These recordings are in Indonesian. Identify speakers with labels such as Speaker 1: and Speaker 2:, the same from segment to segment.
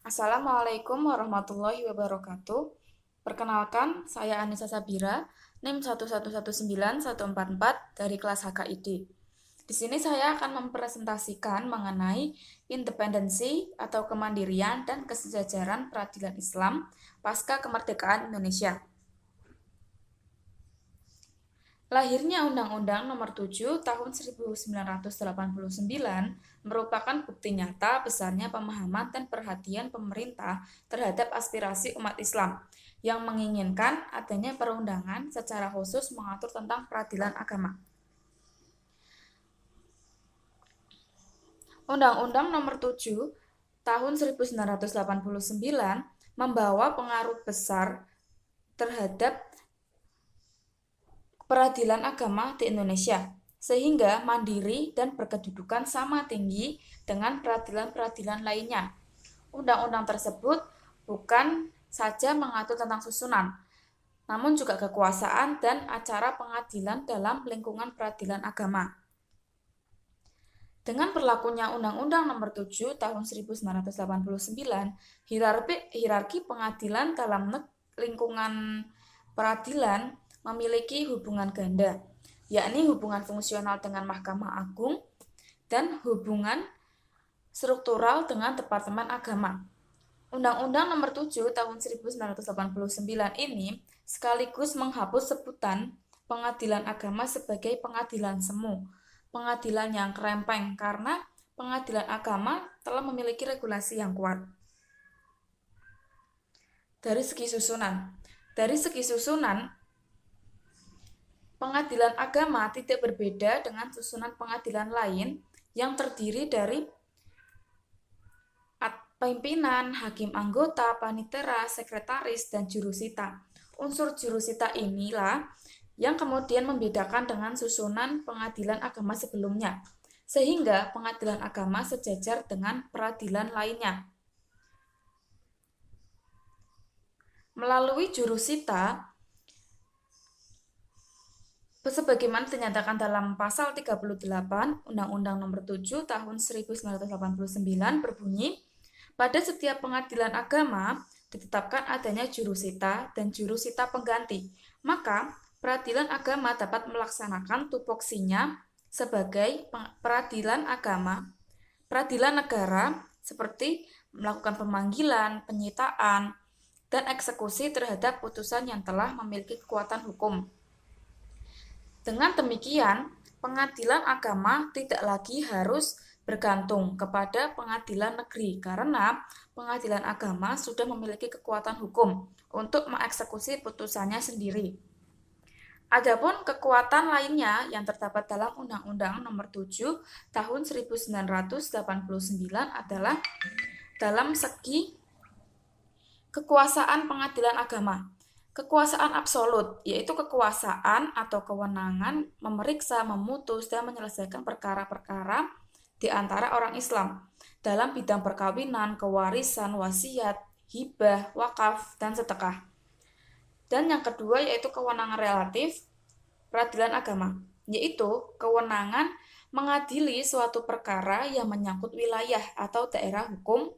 Speaker 1: Assalamualaikum warahmatullahi wabarakatuh. Perkenalkan, saya Anissa Sabira, NIM 1119144 dari kelas HKID. Di sini saya akan mempresentasikan mengenai independensi atau kemandirian dan kesejajaran peradilan Islam pasca kemerdekaan Indonesia. Lahirnya Undang-Undang Nomor 7 Tahun 1989 merupakan bukti nyata besarnya pemahaman dan perhatian pemerintah terhadap aspirasi umat Islam yang menginginkan adanya perundangan secara khusus mengatur tentang peradilan agama. Undang-Undang Nomor 7 Tahun 1989 membawa pengaruh besar terhadap peradilan agama di Indonesia, sehingga mandiri dan berkedudukan sama tinggi dengan peradilan-peradilan lainnya. Undang-undang tersebut bukan saja mengatur tentang susunan, namun juga kekuasaan dan acara pengadilan dalam lingkungan peradilan agama. Dengan berlakunya Undang-Undang Nomor 7 Tahun 1989, hierarki pengadilan dalam lingkungan peradilan memiliki hubungan ganda, yakni hubungan fungsional dengan Mahkamah Agung dan hubungan struktural dengan Departemen Agama. Undang-Undang Nomor 7 Tahun 1989 ini sekaligus menghapus sebutan pengadilan agama sebagai pengadilan semu, pengadilan yang kerempeng, karena pengadilan agama telah memiliki regulasi yang kuat. Dari segi susunan, pengadilan agama tidak berbeda dengan susunan pengadilan lain yang terdiri dari pimpinan, hakim anggota, panitera, sekretaris, dan jurusita. Unsur jurusita inilah yang kemudian membedakan dengan susunan pengadilan agama sebelumnya, sehingga pengadilan agama sejajar dengan peradilan lainnya. Melalui jurusita, sebagaimana dinyatakan dalam pasal 38 Undang-Undang Nomor 7 Tahun 1989 berbunyi, pada setiap pengadilan agama ditetapkan adanya jurusita dan jurusita pengganti. Maka, peradilan agama dapat melaksanakan tupoksinya sebagai peradilan agama, peradilan negara, seperti melakukan pemanggilan, penyitaan, dan eksekusi terhadap putusan yang telah memiliki kekuatan hukum. Dengan demikian, pengadilan agama tidak lagi harus bergantung kepada pengadilan negeri karena pengadilan agama sudah memiliki kekuatan hukum untuk mengeksekusi putusannya sendiri. Adapun kekuatan lainnya yang terdapat dalam Undang-Undang Nomor 7 Tahun 1989 adalah dalam segi kekuasaan pengadilan agama. Kekuasaan absolut, yaitu kekuasaan atau kewenangan memeriksa, memutus, dan menyelesaikan perkara-perkara di antara orang Islam dalam bidang perkawinan, kewarisan, wasiat, hibah, wakaf, dan sedekah. Dan yang kedua yaitu kewenangan relatif peradilan agama, yaitu kewenangan mengadili suatu perkara yang menyangkut wilayah atau daerah hukum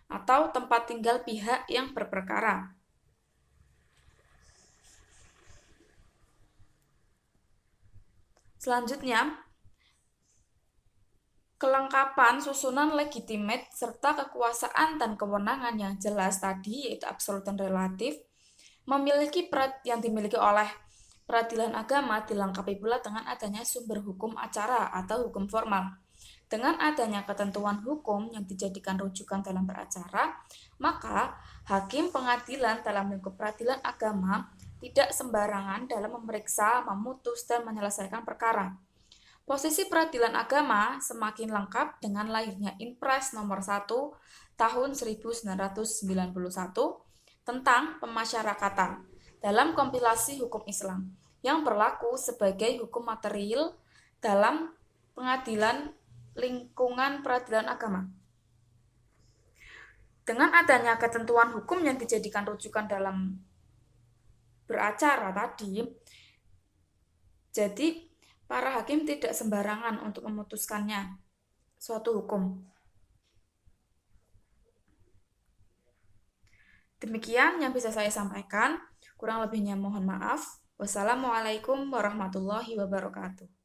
Speaker 1: atau tempat tinggal pihak yang berperkara. Selanjutnya, kelengkapan susunan legitimate serta kekuasaan dan kewenangan yang jelas tadi, yaitu absolut dan relatif, yang dimiliki oleh peradilan agama dilengkapi pula dengan adanya sumber hukum acara atau hukum formal. Dengan adanya ketentuan hukum yang dijadikan rujukan dalam beracara, maka hakim pengadilan dalam lingkup peradilan agama tidak sembarangan dalam memeriksa, memutus, dan menyelesaikan perkara. Posisi peradilan agama semakin lengkap dengan lahirnya Inpres Nomor 1 Tahun 1991 tentang pemasyarakatan dalam kompilasi hukum Islam yang berlaku sebagai hukum material dalam pengadilan lingkungan peradilan agama. Dengan adanya ketentuan hukum yang dijadikan rujukan dalam beracara tadi, jadi para hakim tidak sembarangan untuk memutuskannya suatu hukum. Demikian yang bisa saya sampaikan. Kurang lebihnya mohon maaf. Wassalamualaikum warahmatullahi wabarakatuh.